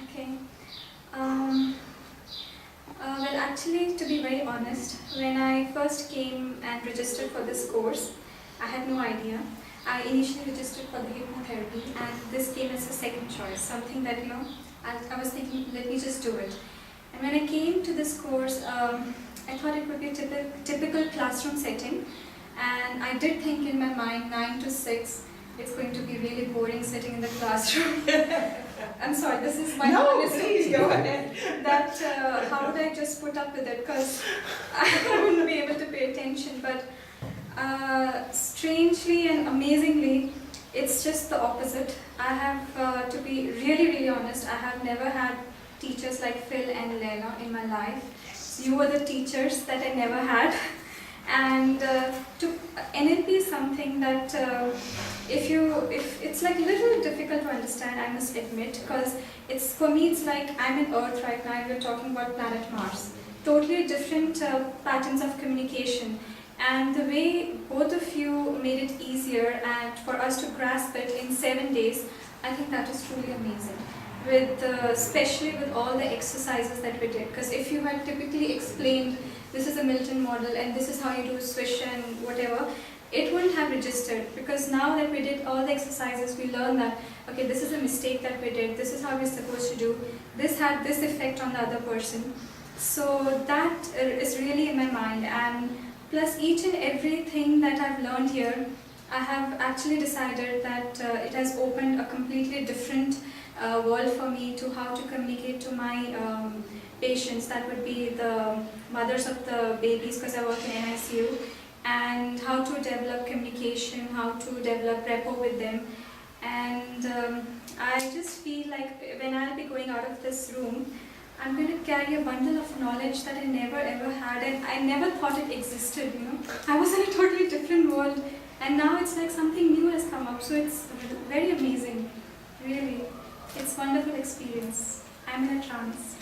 Okay. Um, well, actually, to be very honest, when I first came and registered for this course, I had no idea. I initially registered for the hypnotherapy, and this came as a second choice, something that, I was thinking, let me just do it. And when I came to this course, I thought it would be a typical classroom setting, and I did think in my mind, 9 to 6, it's going to be really boring sitting in the classroom. I'm sorry, this is my honest opinion. That how would I just put up with it, because I wouldn't be able to pay attention. But strangely and amazingly, it's just the opposite. I have, to be really, really honest, I have never had teachers like Phil and Lena in my life. You were the teachers that I never had. And NLP is something that if it's like a little difficult to understand, I must admit, because for me it's like I'm in Earth right now and we're talking about planet Mars. Totally different patterns of communication, and the way both of you made it easier and for us to grasp it in 7 days, I think that is truly amazing. Especially with all the exercises that we did, because if you had typically explained this is a Milton model and this is how you do swish and whatever, it wouldn't have registered, because now that we did all the exercises, we learned that, okay, this is a mistake that we did, this is how we're supposed to do, this had this effect on the other person. So that is really in my mind, and plus each and everything that I've learned here, I have actually decided that it has opened a completely different world for me to how to communicate to my patients. That would be the mothers of the babies, because I work in NICU, and how to develop communication, how to develop rapport with them. And I just feel like when I'll be going out of this room, I'm going to carry a bundle of knowledge that I never ever had, and I never thought it existed, I was in a totally different world, and now it's like something new has come up, so it's very amazing, really. It's a wonderful experience. I'm in a trance.